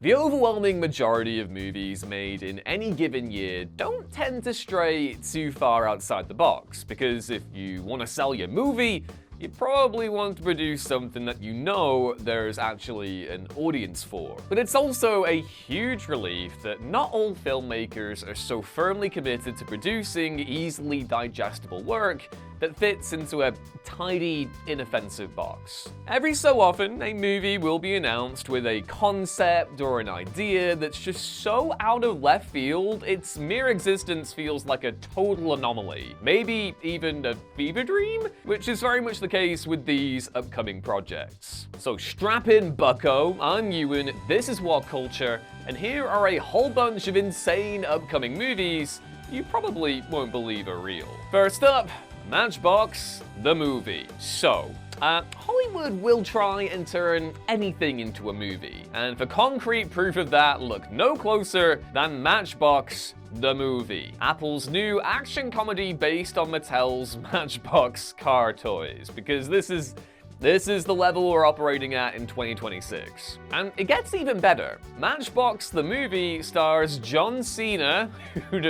The overwhelming majority of movies made in any given year don't tend to stray too far outside the box, because if you want to sell your movie, you probably want to produce something that you know there's actually an audience for. But it's also a huge relief that not all filmmakers are so firmly committed to producing easily digestible work that fits into a tidy, inoffensive box. Every so often, a movie will be announced with a concept or an idea that's just so out of left field, its mere existence feels like a total anomaly. Maybe even a fever dream? Which is very much the case with these upcoming projects. So strap in, bucko, I'm Ewan, this is What Culture, and here are a whole bunch of insane upcoming movies you probably won't believe are real. First up, Matchbox, the movie. So, Hollywood will try and turn anything into a movie. And for concrete proof of that, look no closer than Matchbox, the movie. Apple's new action comedy based on Mattel's Matchbox car toys. Because this is the level we're operating at in 2026. And it gets even better. Matchbox the movie stars John Cena, who'd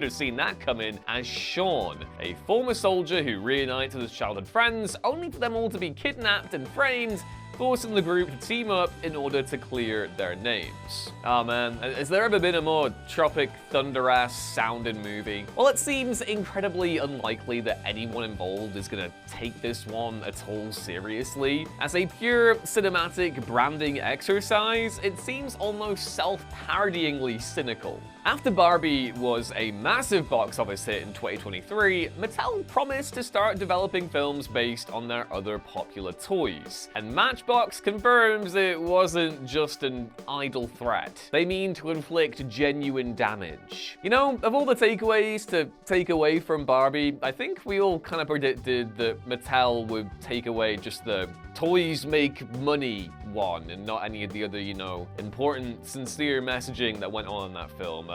have seen that coming, as Sean, a former soldier who reunites with his childhood friends, only for them all to be kidnapped and framed, forcing the group to team up in order to clear their names. Oh man, has there ever been a more Tropic Thunder-ass sounding movie? Well, it seems incredibly unlikely that anyone involved is gonna take this one at all seriously. As a pure cinematic branding exercise, it seems almost self-parodyingly cynical. After Barbie was a massive box office hit in 2023, Mattel promised to start developing films based on their other popular toys. And Matchbox confirms it wasn't just an idle threat. They mean to inflict genuine damage. You know, of all the takeaways to take away from Barbie, I think we all kind of predicted that Mattel would take away just the toys make money one and not any of the other, you know, important, sincere messaging that went on in that film.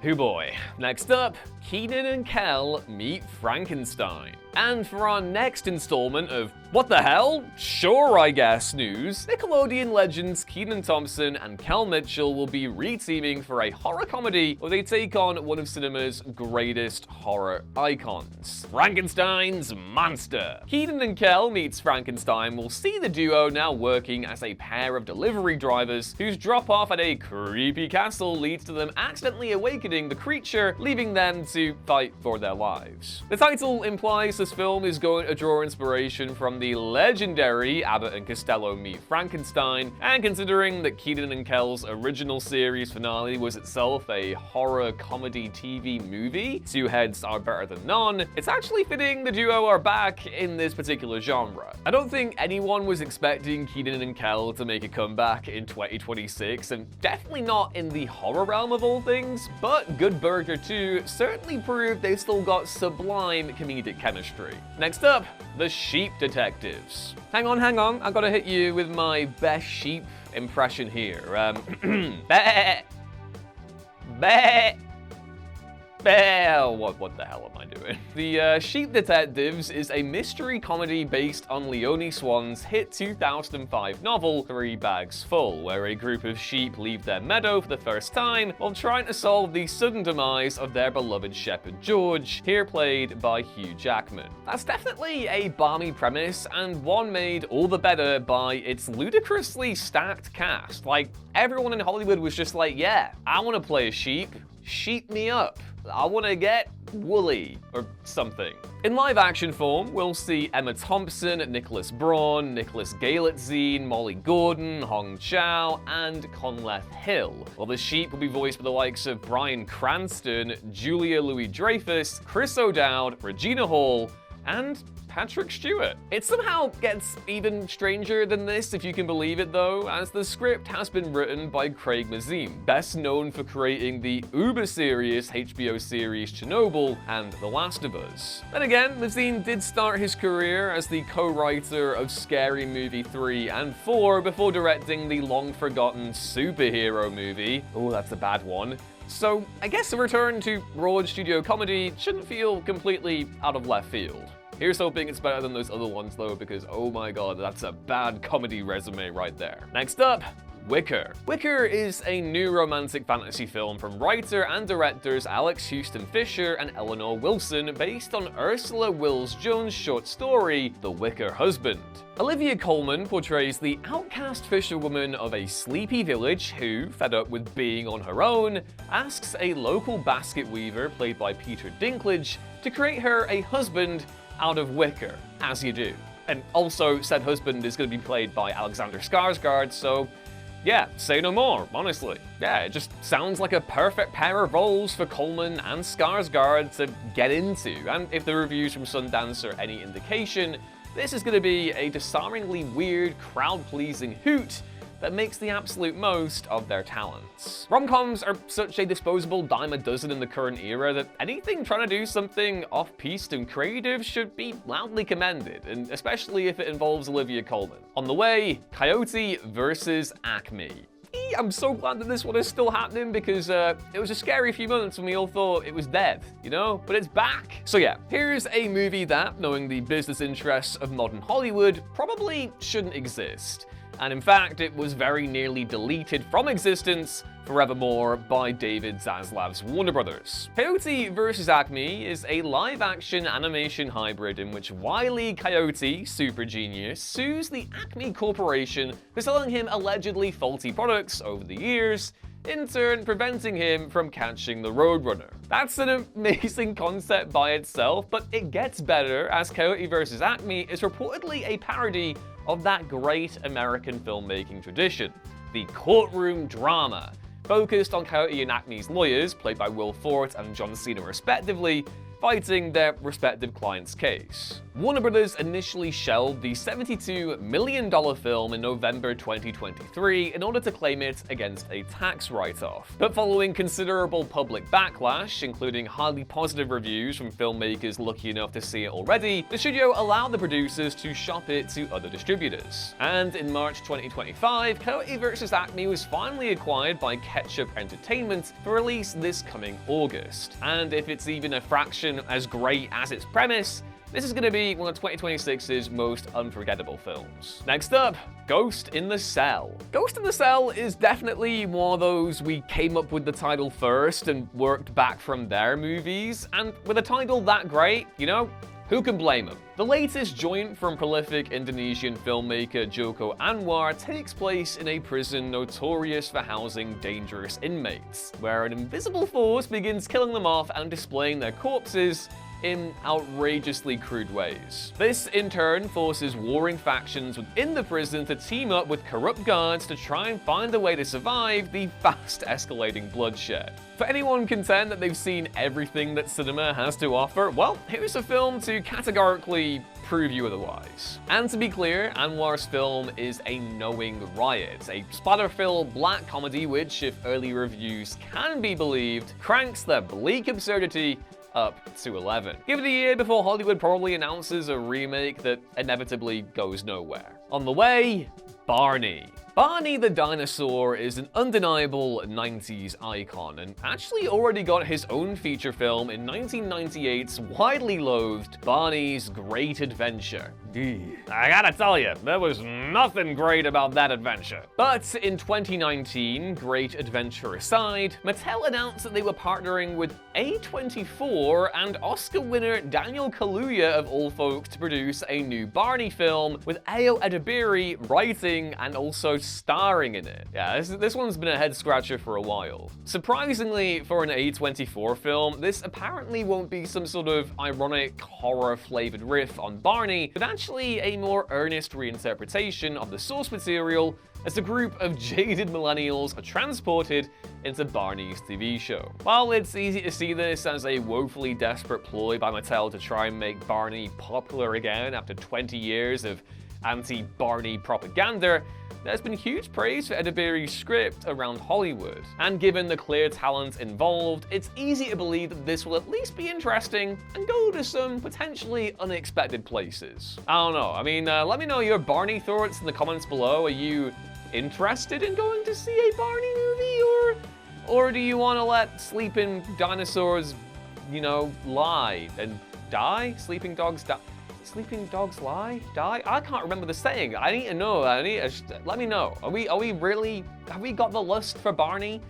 Hoo boy. Next up, Keenan and Kel meet Frankenstein. And for our next installment of What the Hell? Sure, I guess news, Nickelodeon legends Keenan Thompson and Kel Mitchell will be re-teaming for a horror comedy where they take on one of cinema's greatest horror icons, Frankenstein's monster. Keenan and Kel meets Frankenstein will see the duo now working as a pair of delivery drivers whose drop-off at a creepy castle leads to them accidentally awakening the creature, leaving them to fight for their lives. The title implies this film is going to draw inspiration from the legendary Abbott and Costello Meet Frankenstein, and considering that Keenan and Kel's original series finale was itself a horror comedy TV movie, two heads are better than none, it's actually fitting the duo are back in this particular genre. I don't think anyone was expecting Keenan and Kel to make a comeback in 2026, and definitely not in the horror realm of all things, but Good Burger 2 certainly proved they still got sublime comedic chemistry. Next up, the Sheep Detectives. Hang on, I gotta hit you with my best sheep impression here. Bah, bah. What the hell am I doing? The Sheep Detectives is a mystery comedy based on Leonie Swan's hit 2005 novel, 3 Bags Full, where a group of sheep leave their meadow for the first time while trying to solve the sudden demise of their beloved shepherd George, here played by Hugh Jackman. That's definitely a balmy premise, and one made all the better by its ludicrously stacked cast. Like, everyone in Hollywood was just like, yeah, I want to play a sheep. Sheep me up. I want to get woolly or something. In live action form, we'll see Emma Thompson, Nicholas Braun, Nicholas Galitzine, Molly Gordon, Hong Chow, and Conleth Hill. While the sheep will be voiced by the likes of Bryan Cranston, Julia Louis-Dreyfus, Chris O'Dowd, Regina Hall, and Patrick Stewart. It somehow gets even stranger than this, if you can believe it though, as the script has been written by Craig Mazin, best known for creating the uber-serious HBO series Chernobyl and The Last of Us. Then again, Mazin did start his career as the co-writer of Scary Movie 3 and 4 before directing the long-forgotten superhero movie. Oh, that's a bad one. So I guess a return to broad studio comedy shouldn't feel completely out of left field. Here's hoping it's better than those other ones though, because oh my god, that's a bad comedy resume right there. Next up, Wicker. Wicker is a new romantic fantasy film from writer and directors Alex Houston Fisher and Eleanor Wilson based on Ursula Wills Jones' short story, The Wicker Husband. Olivia Colman portrays the outcast fisherwoman of a sleepy village who, fed up with being on her own, asks a local basket weaver, played by Peter Dinklage, to create her a husband out of wicker, as you do. And also, said husband is going to be played by Alexander Skarsgård, so yeah, say no more, honestly. Yeah, it just sounds like a perfect pair of roles for Coleman and Skarsgård to get into, and if the reviews from Sundance are any indication, this is going to be a disarmingly weird, crowd-pleasing hoot that makes the absolute most of their talents. Rom-coms are such a disposable dime a dozen in the current era that anything trying to do something off-piste and creative should be loudly commended, and especially if it involves Olivia Colman. On the way, Coyote versus Acme. I'm so glad that this one is still happening because it was a scary few months when we all thought it was dead, you know? But it's back. So yeah, here's a movie that, knowing the business interests of modern Hollywood, probably shouldn't exist. And in fact, it was very nearly deleted from existence forevermore by David Zaslav's Warner Brothers. Coyote vs. Acme is a live-action animation hybrid in which wily Coyote, super genius, sues the Acme Corporation for selling him allegedly faulty products over the years, in turn preventing him from catching the Roadrunner. That's an amazing concept by itself, but it gets better as Coyote vs. Acme is reportedly a parody of that great American filmmaking tradition, the courtroom drama, focused on Coyote and Acme's lawyers, played by Will Forte and John Cena respectively, fighting their respective client's case. Warner Brothers initially shelved the $72 million film in November 2023 in order to claim it against a tax write-off. But following considerable public backlash, including highly positive reviews from filmmakers lucky enough to see it already, the studio allowed the producers to shop it to other distributors. And in March 2025, Coyote vs. Acme was finally acquired by Ketchup Entertainment for release this coming August. And if it's even a fraction as great as its premise, this is going to be one of 2026's most unforgettable films. Next up, Ghost in the Cell. Ghost in the Cell is definitely one of those we came up with the title first and worked back from their movies, and with a title that great, you know, who can blame them? The latest joint from prolific Indonesian filmmaker Joko Anwar takes place in a prison notorious for housing dangerous inmates, where an invisible force begins killing them off and displaying their corpses in outrageously crude ways. This, in turn, forces warring factions within the prison to team up with corrupt guards to try and find a way to survive the fast-escalating bloodshed. For anyone content that they've seen everything that cinema has to offer, well, here's a film to categorically prove you otherwise. And to be clear, Anwar's film is a knowing riot, a splatter-filled black comedy which, if early reviews can be believed, cranks the bleak absurdity up to 11. Give it a year before Hollywood probably announces a remake that inevitably goes nowhere. On the way, Barney. Barney the dinosaur is an undeniable 90s icon and actually already got his own feature film in 1998's widely loathed Barney's Great Adventure. I gotta tell you, there was nothing great about that adventure. But in 2019, Great Adventure aside, Mattel announced that they were partnering with A24 and Oscar winner Daniel Kaluuya of all folks to produce a new Barney film with Ayo Edebiri writing and also starring in it. Yeah, this one's been a head scratcher for a while. Surprisingly, for an A24 film, this apparently won't be some sort of ironic horror-flavored riff on Barney, but actually a more earnest reinterpretation of the source material as a group of jaded millennials are transported into Barney's TV show. While it's easy to see this as a woefully desperate ploy by Mattel to try and make Barney popular again after 20 years of anti-Barney propaganda, there's been huge praise for Edebiri's script around Hollywood. And given the clear talent involved, it's easy to believe that this will at least be interesting and go to some potentially unexpected places. I don't know, I mean, let me know your Barney thoughts in the comments below. Are you interested in going to see a Barney movie, or do you want to let sleeping dinosaurs, you know, lie and die? Sleeping dogs die? Sleeping dogs lie? Die? I can't remember the saying. I need to know. Let me know. Have we got the lust for Barney?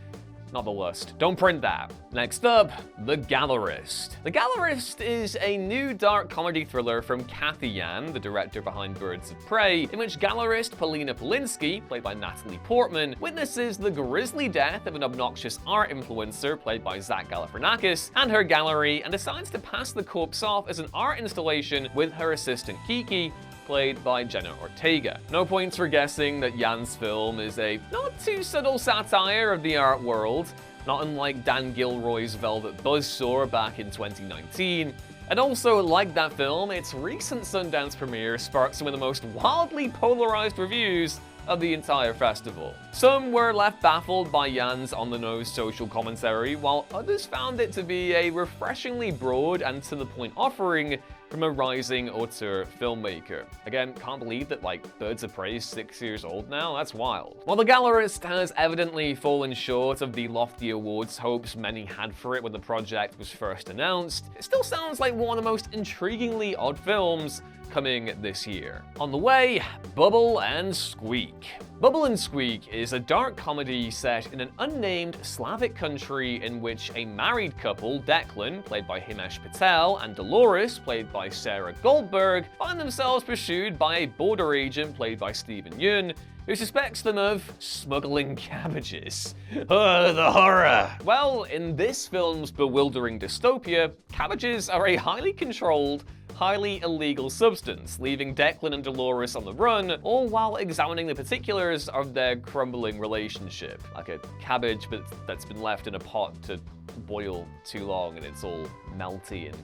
Not the lust. Don't print that. Next up, The Gallerist. The Gallerist is a new dark comedy thriller from Kathy Yan, the director behind Birds of Prey, in which gallerist Polina Polinsky, played by Natalie Portman, witnesses the grisly death of an obnoxious art influencer, played by Zach Galifianakis, and her gallery, and decides to pass the corpse off as an art installation with her assistant Kiki, played by Jenna Ortega. No points for guessing that Yan's film is a not too subtle satire of the art world, not unlike Dan Gilroy's Velvet Buzzsaw back in 2019. And also, like that film, its recent Sundance premiere sparked some of the most wildly polarized reviews of the entire festival. Some were left baffled by Yan's on-the-nose social commentary, while others found it to be a refreshingly broad and to-the-point offering from a rising auteur filmmaker. Again, can't believe that, Birds of Prey is 6 years old now? That's wild. While The Gallerist has evidently fallen short of the lofty awards hopes many had for it when the project was first announced, it still sounds like one of the most intriguingly odd films coming this year. On the way, Bubble and Squeak. Bubble and Squeak is a dark comedy set in an unnamed Slavic country in which a married couple, Declan, played by Himesh Patel, and Dolores, played by Sarah Goldberg, find themselves pursued by a border agent, played by Stephen Yeun, who suspects them of smuggling cabbages. The horror! Well, in this film's bewildering dystopia, cabbages are a highly controlled, highly illegal substance, leaving Declan and Dolores on the run, all while examining the particulars of their crumbling relationship. Like a cabbage but that's been left in a pot to boil too long and it's all melty and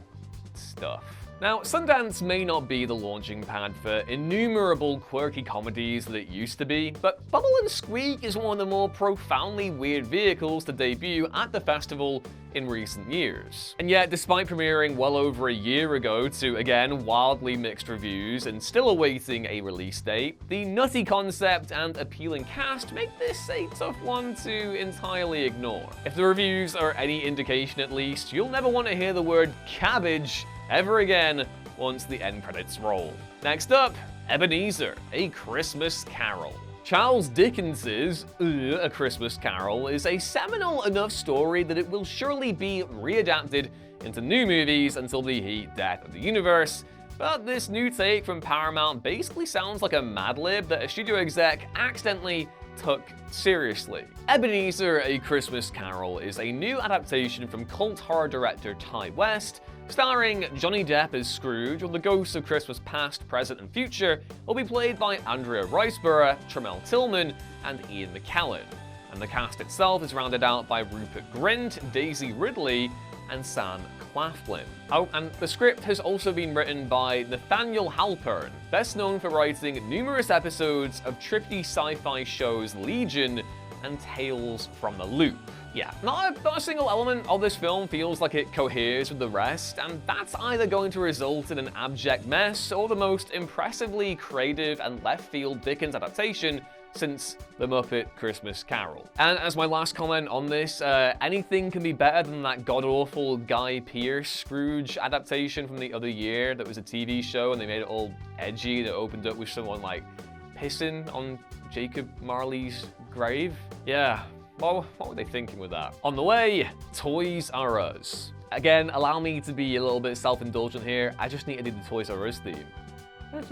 stuff. Now, Sundance may not be the launching pad for innumerable quirky comedies that it used to be, but Bubble and Squeak is one of the more profoundly weird vehicles to debut at the festival in recent years. And yet, despite premiering well over a year ago to, again, wildly mixed reviews and still awaiting a release date, the nutty concept and appealing cast make this a tough one to entirely ignore. If the reviews are any indication at least, you'll never want to hear the word cabbage ever again once the end credits roll. Next up, Ebenezer, A Christmas Carol. Charles Dickens's A Christmas Carol is a seminal enough story that it will surely be readapted into new movies until the heat death of the universe, but this new take from Paramount basically sounds like a Mad Lib that a studio exec accidentally took seriously. Ebenezer, A Christmas Carol is a new adaptation from cult horror director Ty West, starring Johnny Depp as Scrooge, while the ghosts of Christmas past, present, and future will be played by Andrea Riseborough, Tramell Tillman, and Ian McKellen. And the cast itself is rounded out by Rupert Grint, Daisy Ridley, and Sam Claflin. Oh, and the script has also been written by Nathaniel Halpern, best known for writing numerous episodes of trippy sci-fi shows Legion and Tales from the Loop. Yeah, not a single element of this film feels like it coheres with the rest, and that's either going to result in an abject mess or the most impressively creative and left-field Dickens adaptation since The Muppet Christmas Carol. And as my last comment on this, anything can be better than that god-awful Guy Pearce Scrooge adaptation from the other year that was a TV show and they made it all edgy that opened up with someone pissing on Jacob Marley's grave. Yeah. What were they thinking with that? On the way, Toys R Us. Again, allow me to be a little bit self-indulgent here. I just need to do the Toys R Us theme. It's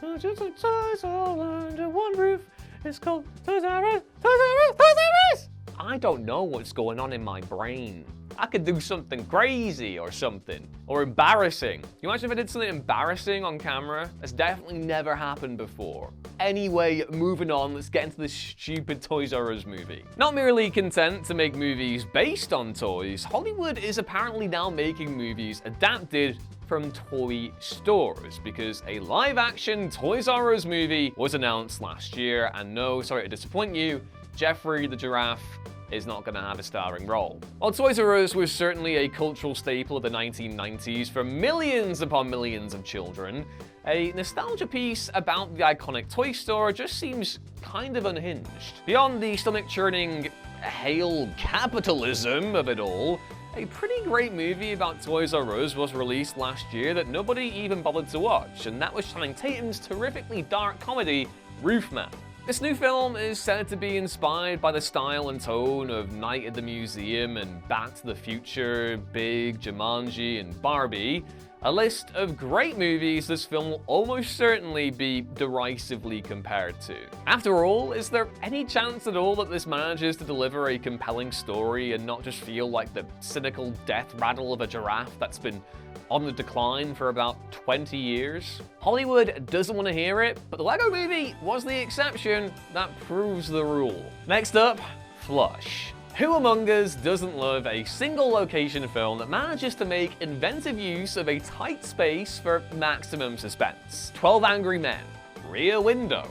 not just a toys all under one roof. It's called Toys R Us, Toys R Us, Toys R Us! I don't know what's going on in my brain. I could do something crazy or something. Or embarrassing. You imagine if I did something embarrassing on camera? That's definitely never happened before. Anyway, moving on, let's get into this stupid Toys R Us movie. Not merely content to make movies based on toys, Hollywood is apparently now making movies adapted from toy stores, because a live-action Toys R Us movie was announced last year, and no, sorry to disappoint you, Jeffrey the Giraffe is not going to have a starring role. While Toys R Us was certainly a cultural staple of the 1990s for millions upon millions of children, a nostalgia piece about the iconic toy store just seems kind of unhinged. Beyond the stomach-churning hail capitalism of it all, A pretty great movie about Toys R Us was released last year that nobody even bothered to watch, and that was Channing Tatum's terrifically dark comedy, Roofman. This new film is said to be inspired by the style and tone of Night at the Museum and Back to the Future, Big, Jumanji, and Barbie. A list of great movies this film will almost certainly be derisively compared to. After all, is there any chance at all that this manages to deliver a compelling story and not just feel like the cynical death rattle of a giraffe that's been on the decline for about 20 years? Hollywood doesn't want to hear it, but the Lego Movie was the exception that proves the rule. Next up, Flush. Who among us doesn't love a single location film that manages to make inventive use of a tight space for maximum suspense? 12 Angry Men, Rear Window,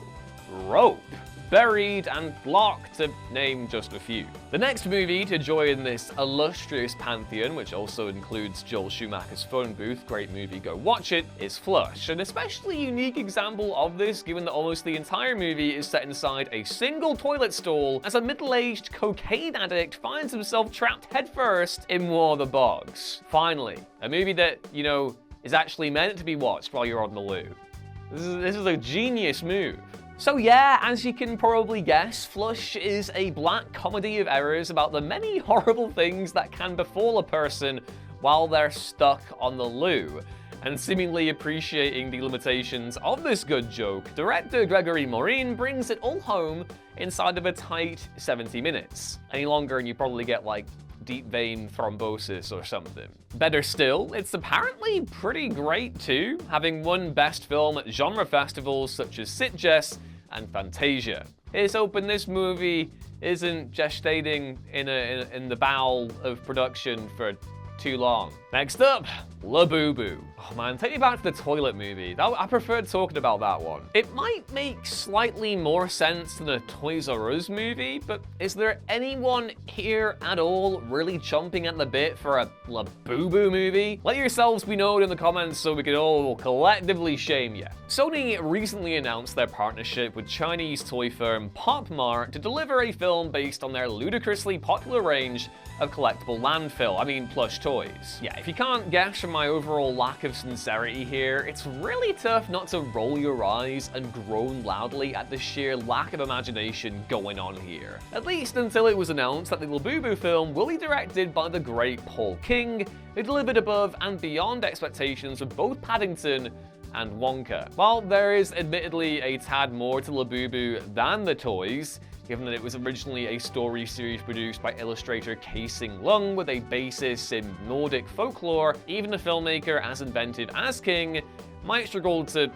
Rope, Buried, and Block, to name just a few. The next movie to join this illustrious pantheon, which also includes Joel Schumacher's Phone Booth, great movie, go watch it, is Flush. An especially unique example of this, given that almost the entire movie is set inside a single toilet stall as a middle-aged cocaine addict finds himself trapped headfirst in War of the Bogs. Finally, a movie that, you know, is actually meant to be watched while you're on the loo. This is a genius move. So yeah, as you can probably guess, Flush is a black comedy of errors about the many horrible things that can befall a person while they're stuck on the loo. And seemingly appreciating the limitations of this good joke, director Gregory Maureen brings it all home inside of a tight 70 minutes. Any longer and you probably get like deep vein thrombosis or something. Better still, it's apparently pretty great too, having won Best Film at genre festivals such as Sitges and Fantasia. Here's hoping this movie isn't gestating in the bowel of production for too long. Next up, Labubu. Oh man, take me back to the toilet movie. I preferred talking about that one. It might make slightly more sense than a Toys R Us movie, but is there anyone here at all really chomping at the bit for a Labubu movie? Let yourselves be known in the comments so we can all collectively shame you. Sony recently announced their partnership with Chinese toy firm Pop Mart to deliver a film based on their ludicrously popular range of collectible plush toys. Yeah, if you can't guess from my overall lack of sincerity here, it's really tough not to roll your eyes and groan loudly at the sheer lack of imagination going on here. At least until it was announced that the Labubu film will be directed by the great Paul King, who delivered above and beyond expectations with both Paddington and Wonka. While there is admittedly a tad more to Labubu than the toys, given that it was originally a story series produced by illustrator Kae-Sing Lung with a basis in Nordic folklore, even a filmmaker as inventive as King might struggle to,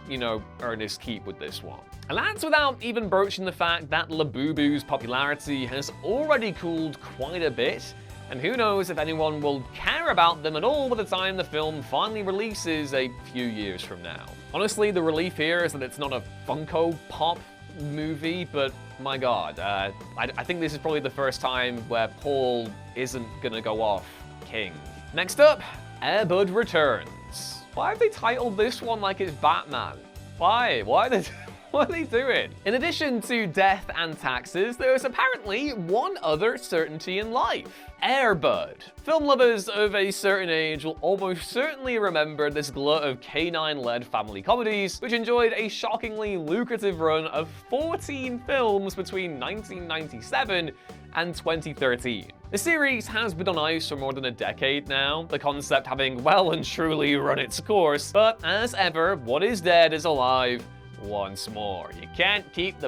earn his keep with this one. And that's without even broaching the fact that Labubu's popularity has already cooled quite a bit, and who knows if anyone will care about them at all by the time the film finally releases a few years from now. Honestly, the relief here is that it's not a Funko Pop movie, but my god, I think this is probably the first time where Paul isn't gonna go off King. Next up, Air Bud Returns. Why have they titled this one like it's Batman? Why? What are they doing? In addition to death and taxes, there is apparently one other certainty in life. Air Bud. Film lovers of a certain age will almost certainly remember this glut of canine-led family comedies, which enjoyed a shockingly lucrative run of 14 films between 1997 and 2013. The series has been on ice for more than a decade now, the concept having well and truly run its course, but as ever, what is dead is alive once more. You can't keep the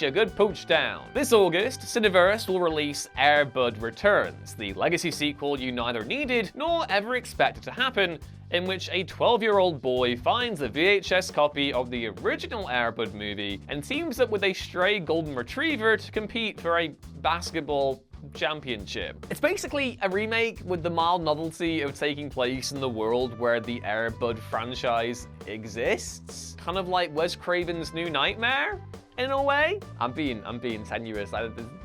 a good pooch down. This August, Cineverse will release Air Bud Returns, the legacy sequel you neither needed nor ever expected to happen, in which a 12-year-old boy finds a VHS copy of the original Air Bud movie and teams up with a stray golden retriever to compete for a basketball championship. It's basically a remake with the mild novelty of taking place in the world where the Air Bud franchise exists. Kind of like Wes Craven's New Nightmare, in a way. I'm being tenuous.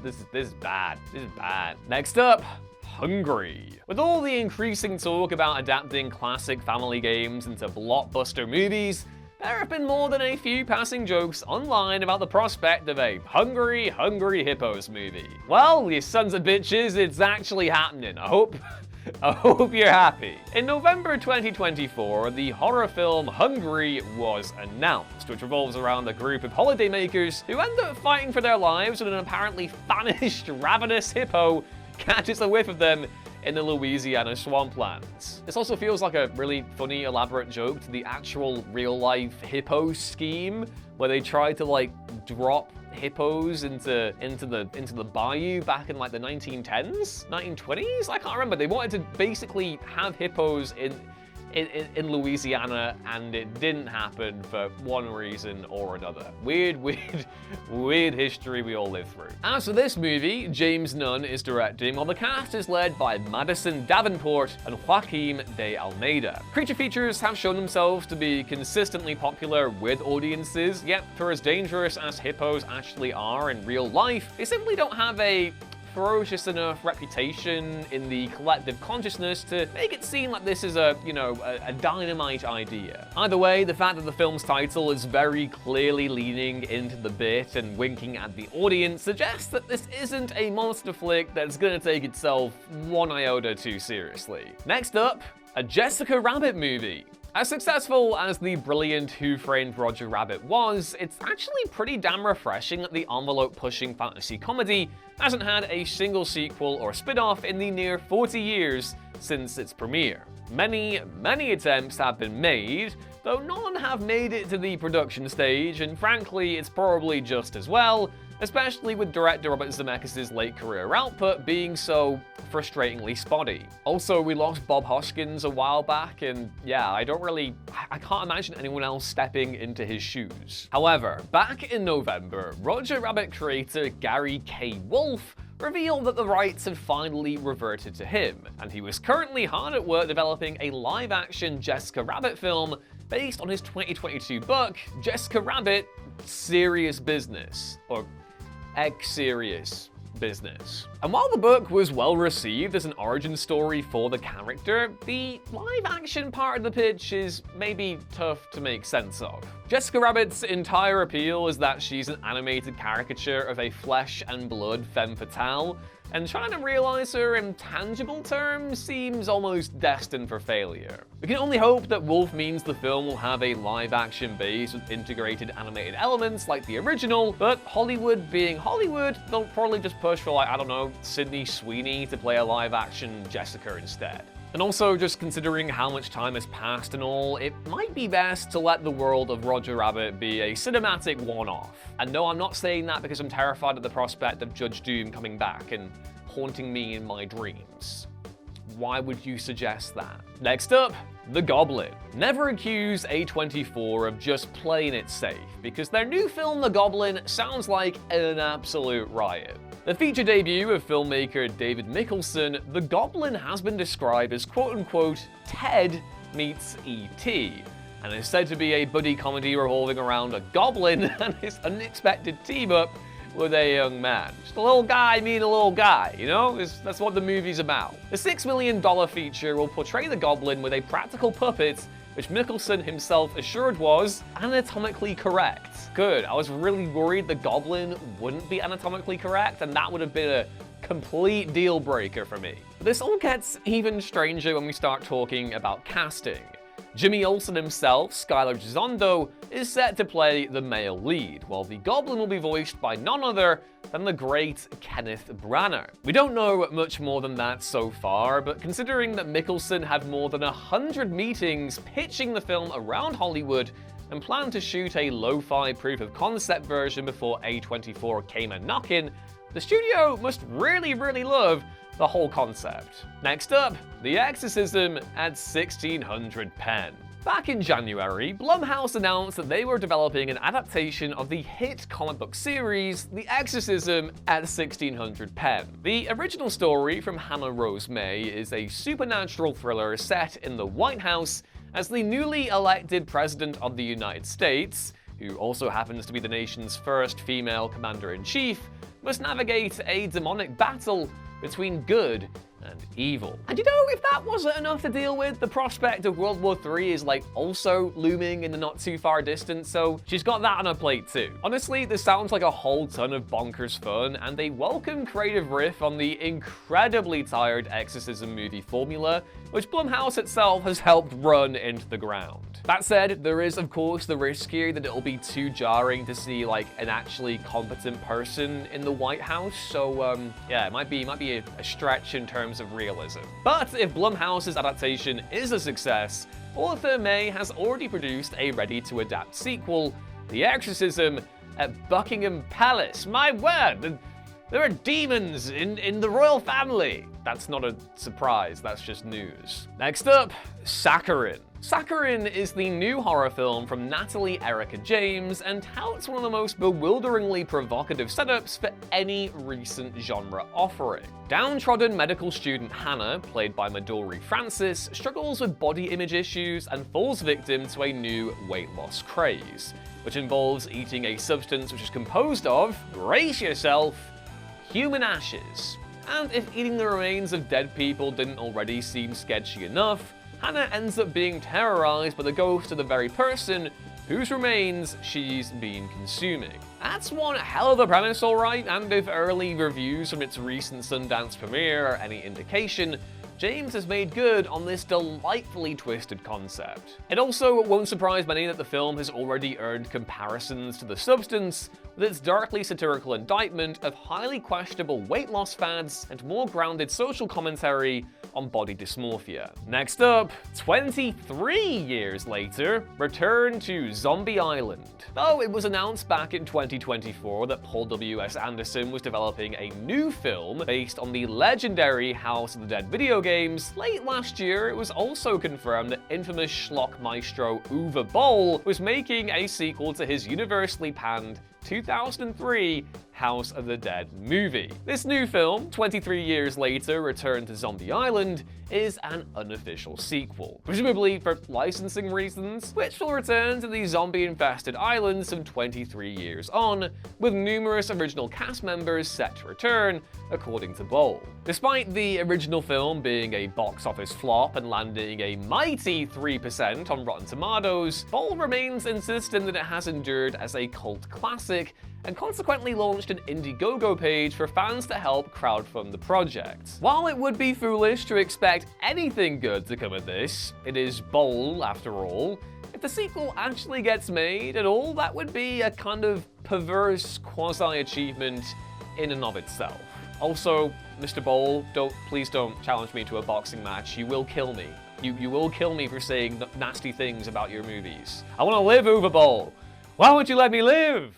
This is bad. This is bad. Next up, Hungary. With all the increasing talk about adapting classic family games into blockbuster movies, there have been more than a few passing jokes online about the prospect of a Hungry Hippos movie. Well, you sons of bitches, it's actually happening. I hope I hope you're happy. In November 2024, the horror film Hungary was announced, which revolves around a group of holidaymakers who end up fighting for their lives when an apparently famished, ravenous hippo catches a whiff of them in the Louisiana swamplands. This also feels like a really funny, elaborate joke to the actual real-life hippo scheme, where they tried to like drop hippos into the bayou back in like the 1910s, 1920s. I can't remember. They wanted to basically have hippos in Louisiana, and it didn't happen for one reason or another. Weird history we all live through. As for this movie, James Nunn is directing, while the cast is led by Madison Davenport and Joaquim de Almeida. Creature features have shown themselves to be consistently popular with audiences, yet for as dangerous as hippos actually are in real life, they simply don't have a ferocious enough reputation in the collective consciousness to make it seem like this is a dynamite idea. Either way, the fact that the film's title is very clearly leaning into the bit and winking at the audience suggests that this isn't a monster flick that's gonna take itself one iota too seriously. Next up, a Jessica Rabbit movie. As successful as the brilliant Who Framed Roger Rabbit was, it's actually pretty damn refreshing that the envelope-pushing fantasy comedy hasn't had a single sequel or spin-off in the near 40 years since its premiere. Many attempts have been made, though none have made it to the production stage, and frankly, it's probably just as well, especially with director Robert Zemeckis' late career output being so frustratingly spotty. Also, we lost Bob Hoskins a while back, and yeah, I can't imagine anyone else stepping into his shoes. However, back in November, Roger Rabbit creator Gary K. Wolfe revealed that the rights had finally reverted to him, and he was currently hard at work developing a live-action Jessica Rabbit film based on his 2022 book, Jessica Rabbit, Serious Business, or Serious Business. And while the book was well received as an origin story for the character, the live-action part of the pitch is maybe tough to make sense of. Jessica Rabbit's entire appeal is that she's an animated caricature of a flesh and blood femme fatale, and trying to realize her in tangible terms seems almost destined for failure. We can only hope that Wolf means the film will have a live-action base with integrated animated elements like the original, but Hollywood being Hollywood, they'll probably just push for, like, I don't know, Sydney Sweeney to play a live-action Jessica instead. And also, just considering how much time has passed and all, it might be best to let the world of Roger Rabbit be a cinematic one-off. And no, I'm not saying that because I'm terrified at the prospect of Judge Doom coming back and haunting me in my dreams. Why would you suggest that? Next up, The Goblin. Never accuse A24 of just playing it safe, because their new film, The Goblin, sounds like an absolute riot. The feature debut of filmmaker David Mickelson, The Goblin has been described as quote-unquote Ted meets E.T., and is said to be a buddy comedy revolving around a goblin and his unexpected team-up with a young man. Just a little guy meeting a little guy, you know? That's what the movie's about. The $6 million feature will portray the Goblin with a practical puppet, which Mickelson himself assured was anatomically correct. Good, I was really worried the Goblin wouldn't be anatomically correct, and that would have been a complete deal breaker for me. But this all gets even stranger when we start talking about casting. Jimmy Olsen himself, Skylar Gisondo, is set to play the male lead, while the Goblin will be voiced by none other than the great Kenneth Branagh. We don't know much more than that so far, but considering that Mickelson had more than 100 meetings pitching the film around Hollywood and planned to shoot a lo-fi proof-of-concept version before A24 came a knockin', the studio must really love the whole concept. Next up, The Exorcism at 1600 Penn. Back in January, Blumhouse announced that they were developing an adaptation of the hit comic book series, The Exorcism at 1600 Penn. The original story from Hannah Rose May is a supernatural thriller set in the White House as the newly elected President of the United States, who also happens to be the nation's first female commander-in-chief, must navigate a demonic battle between good and evil. And you know, if that wasn't enough to deal with, the prospect of World War III is like also looming in the not too far distance, so she's got that on her plate too. Honestly, this sounds like a whole ton of bonkers fun, and a welcome creative riff on the incredibly tired Exorcism movie formula, which Blumhouse itself has helped run into the ground. That said, there is of course the risk here that it'll be too jarring to see like an actually competent person in the White House, so yeah, it might be a stretch in terms of realism. But if Blumhouse's adaptation is a success, author May has already produced a ready-to-adapt sequel, The Exorcism at Buckingham Palace. My word! There are demons in the royal family! That's not a surprise, that's just news. Next up, Sakerin. Sakerin is the new horror film from Natalie Erica James, and touts one of the most bewilderingly provocative setups for any recent genre offering. Downtrodden medical student Hannah, played by Midori Francis, struggles with body image issues and falls victim to a new weight loss craze, which involves eating a substance which is composed of, brace yourself, human ashes. And if eating the remains of dead people didn't already seem sketchy enough, Hannah ends up being terrorized by the ghost of the very person whose remains she's been consuming. That's one hell of a premise, alright, and if early reviews from its recent Sundance premiere are any indication, James has made good on this delightfully twisted concept. It also won't surprise many that the film has already earned comparisons to The Substance, with its darkly satirical indictment of highly questionable weight loss fads and more grounded social commentary on body dysmorphia. Next up, 23 years later, return to Zombie Island. Though it was announced back in 2024 that Paul W.S. Anderson was developing a new film based on the legendary House of the Dead video games, late last year it was also confirmed that infamous schlock maestro Uwe Boll was making a sequel to his universally panned 2003 House of the Dead movie. This new film, 23 years later, Return to Zombie Island, is an unofficial sequel, presumably for licensing reasons, which will return to the zombie-infested island some 23 years on, with numerous original cast members set to return, according to Boll. Despite the original film being a box office flop and landing a mighty 3% on Rotten Tomatoes, Boll remains insistent that it has endured as a cult classic, and consequently launched an Indiegogo page for fans to help crowdfund the project. While it would be foolish to expect anything good to come of this, it is Boll after all, if the sequel actually gets made at all, that would be a kind of perverse quasi-achievement in and of itself. Also, Mr. Boll, please don't challenge me to a boxing match. You will kill me. You will kill me for saying nasty things about your movies. I want to live, Uwe Boll. Why won't you let me live?